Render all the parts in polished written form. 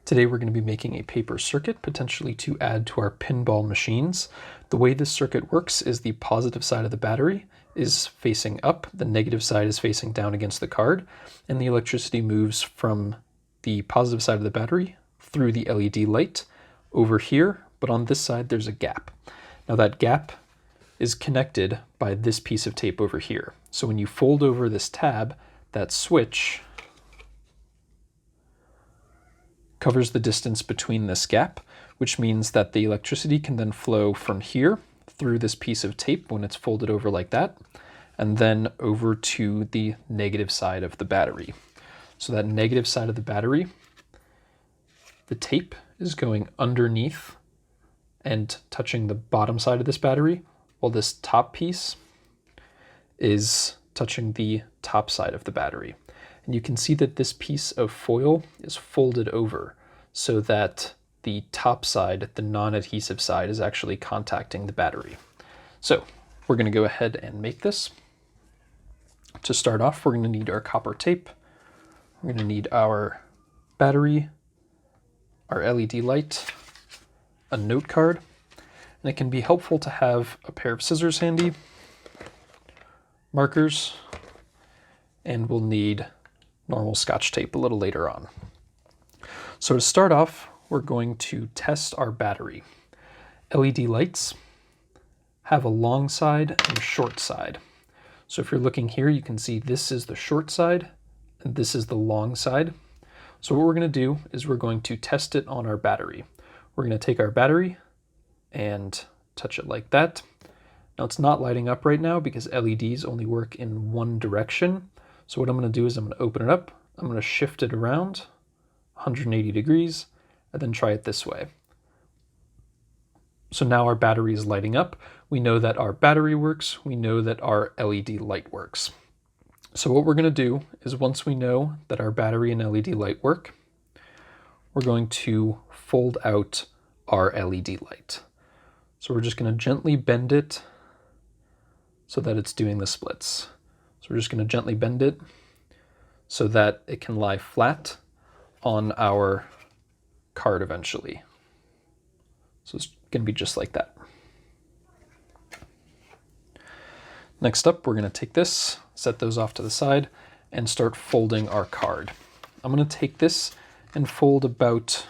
Today we're going to be making a paper circuit, potentially to add to our pinball machines. The way this circuit works is the positive side of the battery is facing up, the negative side is facing down against the card, and the electricity moves from the positive side of the battery through the LED light over here, but on this side there's a gap. Now that gap is connected by this piece of tape over here. So when you fold over this tab, that switch covers the distance between this gap, which means that the electricity can then flow from here through this piece of tape when it's folded over like that, and then over to the negative side of the battery. So that negative side of the battery, the tape is going underneath and touching the bottom side of this battery, while this top piece is touching the top side of the battery. And you can see that this piece of foil is folded over so that the top side, the non-adhesive side, is actually contacting the battery. So we're going to go ahead and make this. To start off, we're going to need our copper tape. We're going to need our battery, our LED light, a note card, and it can be helpful to have a pair of scissors handy, markers, and we'll need normal Scotch tape a little later on. So to start off, we're going to test our battery. LED lights have a long side and a short side. So if you're looking here, you can see this is the short side and this is the long side. So what we're going to do is we're going to test it on our battery. We're going to take our battery and touch it like that. Now it's not lighting up right now because LEDs only work in one direction. So what I'm going to do is I'm going to open it up, I'm going to shift it around 180 degrees, and then try it this way. So now our battery is lighting up. We know that our battery works. We know that our LED light works. So what we're going to do is once we know that our battery and LED light work, we're going to fold out our LED light. So we're just going to gently bend it so that it's doing the splits. So we're just going to gently bend it so that it can lie flat on our card eventually. So it's going to be just like that. Next up, we're going to take this, set those off to the side, and start folding our card. I'm going to take this and fold about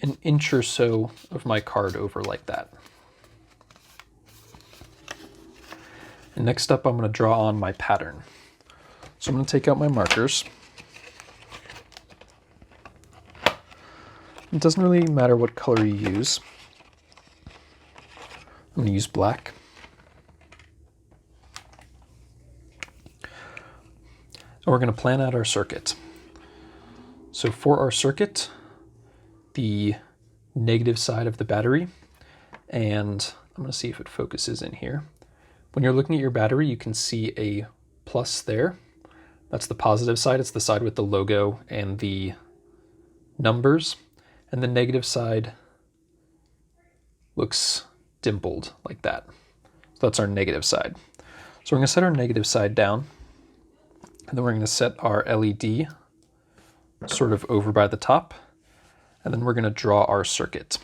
an inch or so of my card over like that. And next up, I'm going to draw on my pattern. So I'm going to take out my markers. It doesn't really matter what color you use. I'm going to use black. And we're going to plan out our circuit. So for our circuit, the negative side of the battery, and I'm going to see if it focuses in here. When you're looking at your battery, you can see a plus there. That's the positive side. It's the side with the logo and the numbers. And the negative side looks dimpled like that. So that's our negative side. So we're going to set our negative side down. And then we're going to set our LED sort of over by the top. And then we're going to draw our circuit.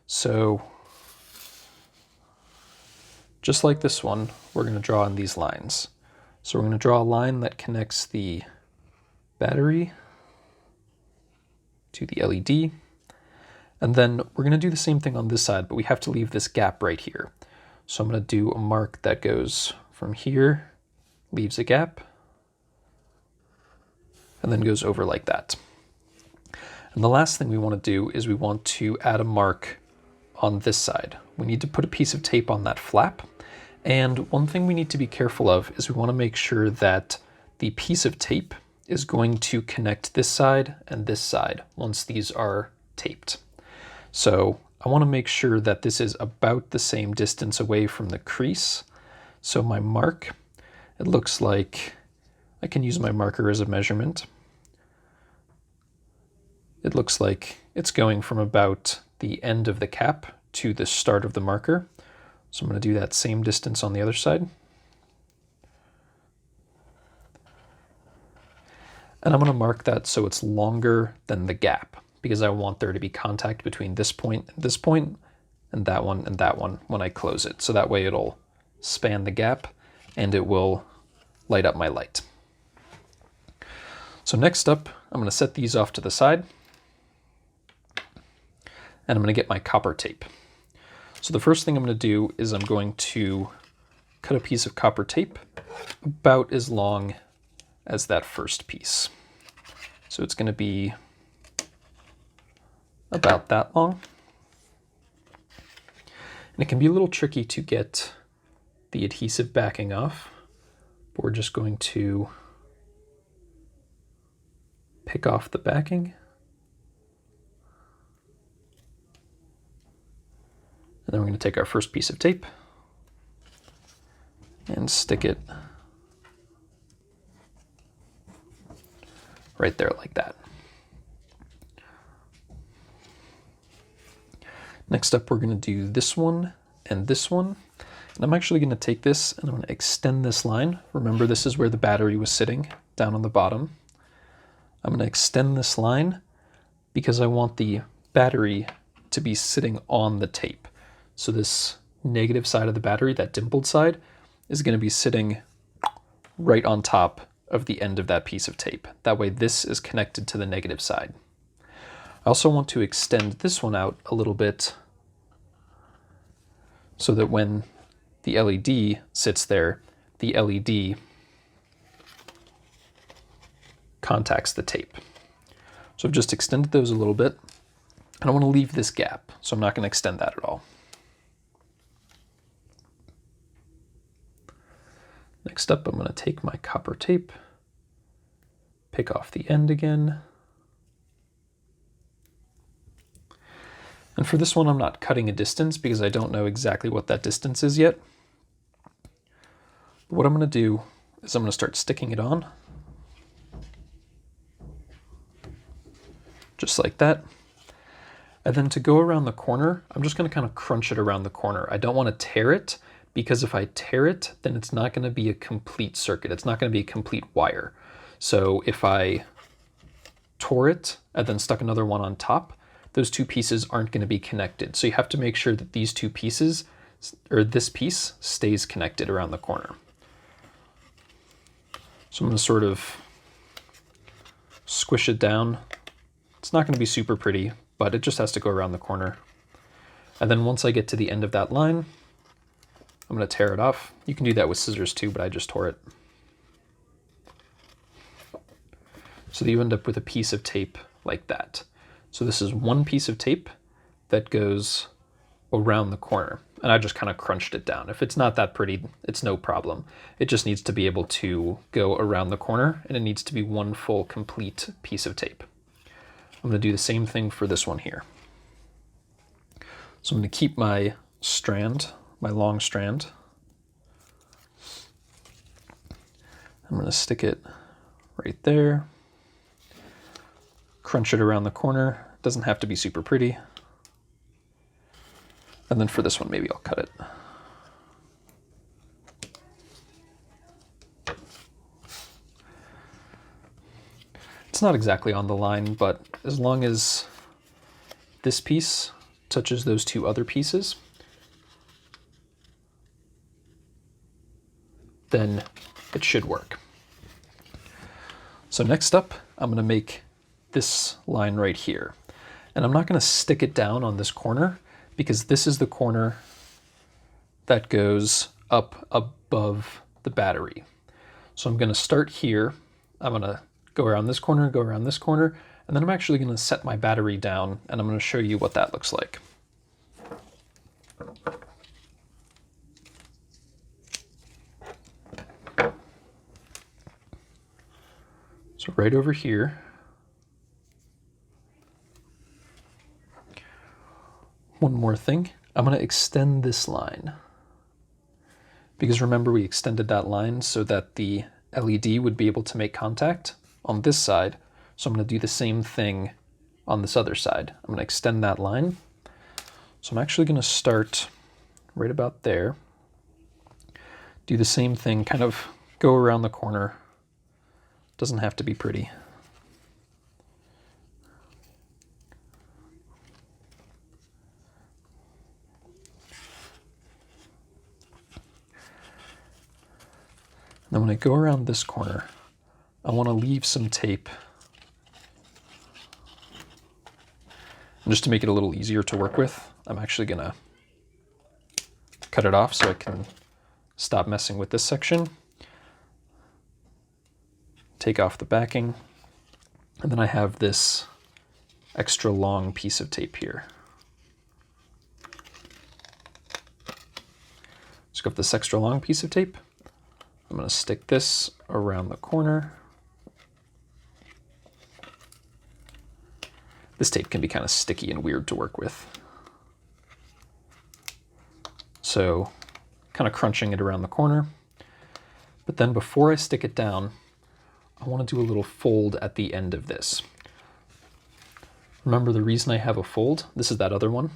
So just like this one, we're going to draw in these lines. So we're going to draw a line that connects the battery to the LED. And then we're going to do the same thing on this side, but we have to leave this gap right here. So I'm going to do a mark that goes from here, leaves a gap, and then goes over like that. And the last thing we want to do is we want to add a mark on this side. We need to put a piece of tape on that flap. And one thing we need to be careful of is we want to make sure that the piece of tape is going to connect this side and this side once these are taped. So I want to make sure that this is about the same distance away from the crease. So my mark, it looks like I can use my marker as a measurement. It looks like it's going from about the end of the cap to the start of the marker. So I'm going to do that same distance on the other side. And I'm going to mark that so it's longer than the gap, because I want there to be contact between this point and that one when I close it. So that way it'll span the gap and it will light up my light. So next up, I'm going to set these off to the side, and I'm going to get my copper tape. So the first thing I'm going to do is I'm going to cut a piece of copper tape about as long as that first piece. So it's going to be about that long. And it can be a little tricky to get the adhesive backing off, but we're just going to pick off the backing. And then we're going to take our first piece of tape and stick it right there like that. Next up, we're going to do this one and this one. And I'm actually going to take this and I'm going to extend this line. Remember, this is where the battery was sitting, down on the bottom. I'm going to extend this line because I want the battery to be sitting on the tape. So this negative side of the battery, that dimpled side, is going to be sitting right on top of the end of that piece of tape. That way this is connected to the negative side. I also want to extend this one out a little bit so that when the LED sits there, the LED contacts the tape. So I've just extended those a little bit, and I want to leave this gap, so I'm not going to extend that at all. Next up, I'm going to take my copper tape, pick off the end again. And for this one, I'm not cutting a distance because I don't know exactly what that distance is yet. But what I'm going to do is I'm going to start sticking it on. Just like that. And then to go around the corner, I'm just going to kind of crunch it around the corner. I don't want to tear it, because if I tear it, then it's not going to be a complete circuit. It's not going to be a complete wire. So if I tore it and then stuck another one on top, those two pieces aren't going to be connected. So you have to make sure that these two pieces, or this piece, stays connected around the corner. So I'm going to sort of squish it down. It's not going to be super pretty, but it just has to go around the corner. And then once I get to the end of that line, I'm going to tear it off. You can do that with scissors too, but I just tore it. So that you end up with a piece of tape like that. So this is one piece of tape that goes around the corner. And I just kind of crunched it down. If it's not that pretty, it's no problem. It just needs to be able to go around the corner, and it needs to be one full complete piece of tape. I'm going to do the same thing for this one here. So I'm going to keep my strand, my long strand. I'm going to stick it right there. Crunch it around the corner. It doesn't have to be super pretty. And then for this one, maybe I'll cut it. It's not exactly on the line, but as long as this piece touches those two other pieces, then it should work. So next up, I'm going to make this line right here. And I'm not going to stick it down on this corner, because this is the corner that goes up above the battery. So I'm going to start here. I'm going to go around this corner, go around this corner, and then I'm actually going to set my battery down, and I'm going to show you what that looks like. So right over here, one more thing, I'm going to extend this line, because remember we extended that line so that the LED would be able to make contact on this side. So I'm going to do the same thing on this other side. I'm going to extend that line. So I'm actually going to start right about there, do the same thing, kind of go around the corner. Doesn't have to be pretty. Now when I go around this corner, I want to leave some tape. And just to make it a little easier to work with, I'm actually going to cut it off so I can stop messing with this section. Take off the backing, and then I have this extra long piece of tape here. Just got this extra long piece of tape. I'm going to stick this around the corner. This tape can be kind of sticky and weird to work with. So kind of crunching it around the corner. But then before I stick it down, I want to do a little fold at the end of this. Remember, the reason I have a fold, this is that other one.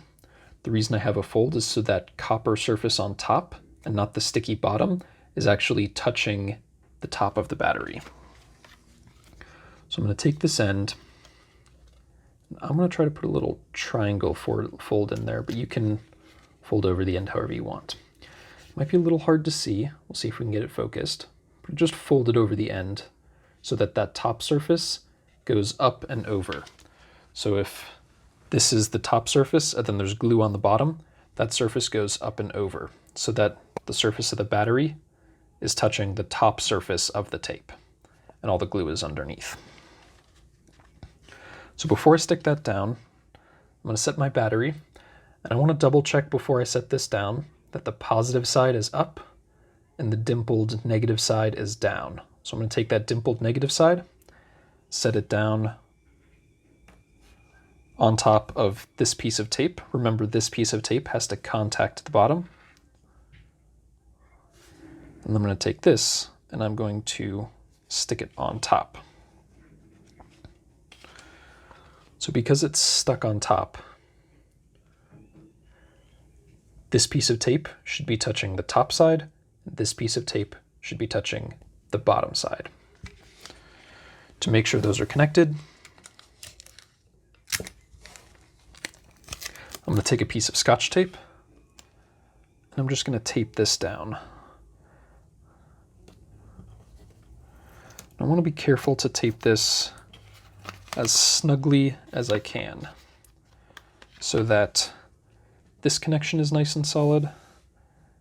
The reason I have a fold is so that copper surface on top and not the sticky bottom is actually touching the top of the battery. So I'm going to take this end. I'm going to try to put a little triangle fold in there, but you can fold over the end however you want. It might be a little hard to see. We'll see if we can get it focused. But just fold it over the end so that that top surface goes up and over. So if this is the top surface and then there's glue on the bottom, that surface goes up and over so that the surface of the battery is touching the top surface of the tape and all the glue is underneath. So before I stick that down, I'm going to set my battery, and I want to double check before I set this down that the positive side is up and the dimpled negative side is down. So I'm going to take that dimpled negative side, set it down on top of this piece of tape. Remember, this piece of tape has to contact the bottom. And I'm going to take this and I'm going to stick it on top. So because it's stuck on top, this piece of tape should be touching the top side. This piece of tape should be touching the bottom side. To make sure those are connected, I'm going to take a piece of Scotch tape and I'm just going to tape this down. I want to be careful to tape this as snugly as I can so that this connection is nice and solid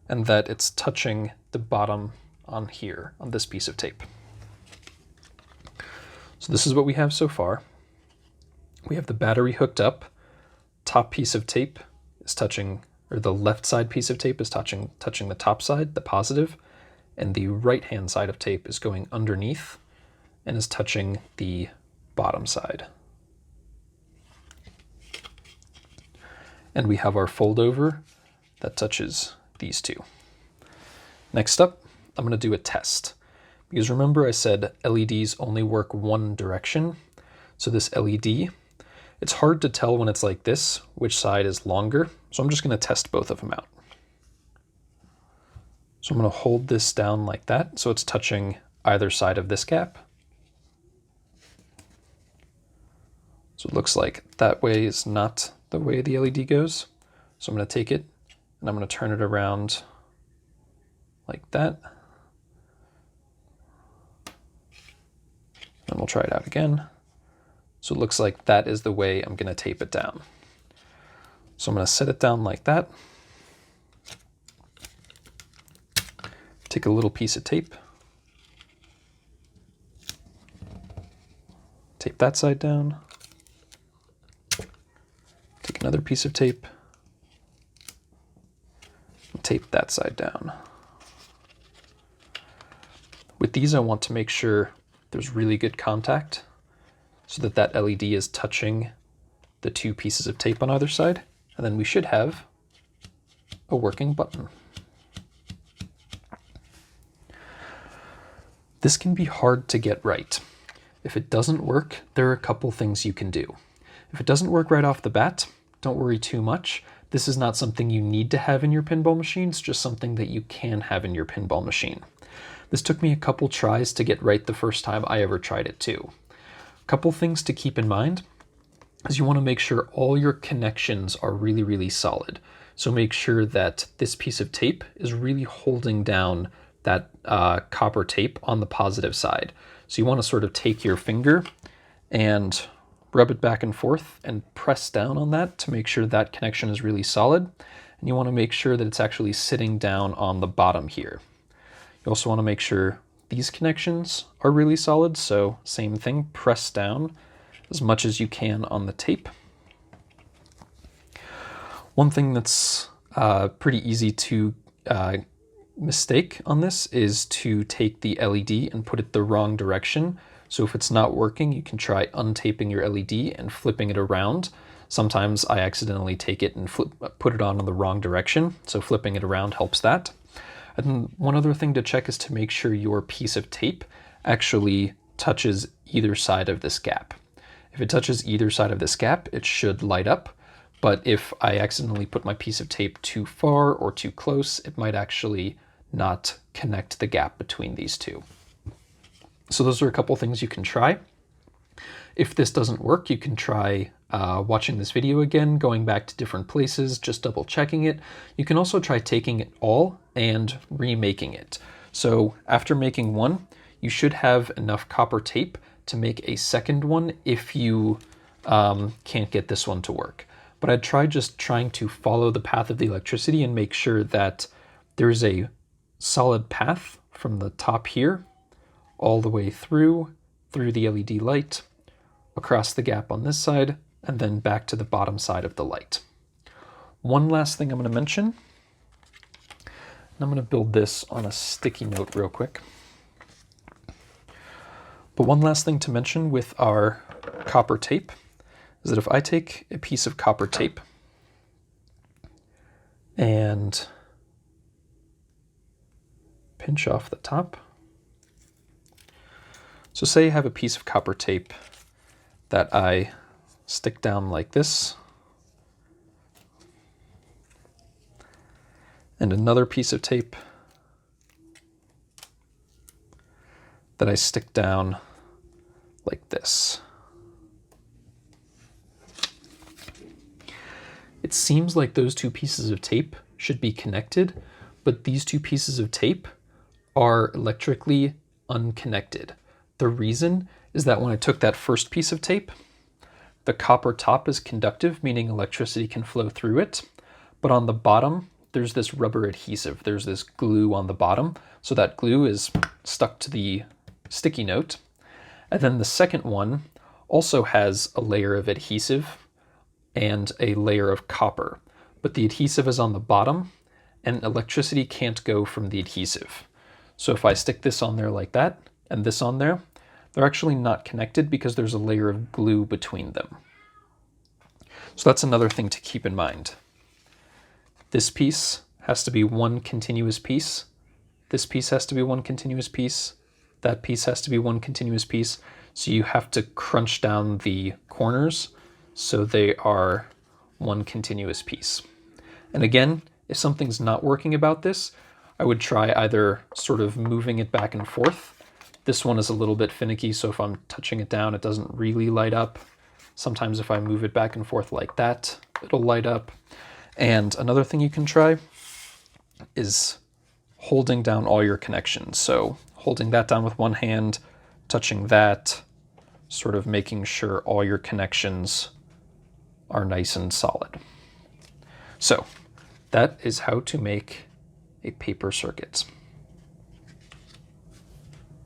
and that it's touching the bottom on here, on this piece of tape. So this is what we have so far. We have the battery hooked up. Top piece of tape is touching, or the left side piece of tape is touching the top side, the positive, and the right hand side of tape is going underneath and is touching the bottom side. And we have our fold over that touches these two. Next up, I'm going to do a test. Because remember I said LEDs only work one direction. So this LED, it's hard to tell when it's like this, which side is longer. So I'm just going to test both of them out. So I'm going to hold this down like that so it's touching either side of this gap. So it looks like that way is not the way the LED goes. So I'm going to take it and I'm going to turn it around like that. And we'll try it out again. So it looks like that is the way I'm going to tape it down. So I'm going to set it down like that. Take a little piece of tape. Tape that side down. Take another piece of tape. And tape that side down. With these, I want to make sure there's really good contact so that that LED is touching the two pieces of tape on either side. And then we should have a working button. This can be hard to get right. If it doesn't work, there are a couple things you can do. If it doesn't work right off the bat, don't worry too much. This is not something you need to have in your pinball machine, it's just something that you can have in your pinball machine. This took me a couple tries to get right the first time I ever tried it too. A couple things to keep in mind is you want to make sure all your connections are really solid. So make sure that this piece of tape is really holding down that copper tape on the positive side. So you want to sort of take your finger and rub it back and forth and press down on that to make sure that connection is really solid. And you want to make sure that it's actually sitting down on the bottom here. You also want to make sure these connections are really solid, so same thing, press down as much as you can on the tape. One thing that's pretty easy to mistake on this is to take the LED and put it the wrong direction. So if it's not working, you can try untaping your LED and flipping it around. Sometimes I accidentally take it and put it on in the wrong direction, so flipping it around helps that. And one other thing to check is to make sure your piece of tape actually touches either side of this gap. If it touches either side of this gap, it should light up. But if I accidentally put my piece of tape too far or too close, it might actually not connect the gap between these two. So those are a couple things you can try. If this doesn't work, you can try watching this video again, going back to different places, just double checking it. You can also try taking it all and remaking it. So after making one, you should have enough copper tape to make a second one if you can't get this one to work. But I'd try just trying to follow the path of the electricity and make sure that there's a solid path from the top here all the way through the LED light, across the gap on this side, and then back to the bottom side of the light. One last thing I'm going to mention, and I'm going to build this on a sticky note real quick. But one last thing to mention with our copper tape is that if I take a piece of copper tape and pinch off the top. So say I have a piece of copper tape that I stick down like this, and another piece of tape that I stick down like this. It seems like those two pieces of tape should be connected, but these two pieces of tape are electrically unconnected. The reason is that when I took that first piece of tape, the copper top is conductive, meaning electricity can flow through it, but on the bottom, there's this rubber adhesive. There's this glue on the bottom, so that glue is stuck to the sticky note. And then the second one also has a layer of adhesive and a layer of copper, but the adhesive is on the bottom and electricity can't go from the adhesive. So if I stick this on there like that and this on there, they're actually not connected because there's a layer of glue between them. So that's another thing to keep in mind. This piece has to be one continuous piece. This piece has to be one continuous piece. That piece has to be one continuous piece. So you have to crunch down the corners so they are one continuous piece. And again, if something's not working about this, I would try either sort of moving it back and forth. This one is a little bit finicky, so if I'm touching it down, it doesn't really light up. Sometimes if I move it back and forth like that, it'll light up. And another thing you can try is holding down all your connections. So holding that down with one hand, touching that, sort of making sure all your connections are nice and solid. So that is how to make a paper circuit.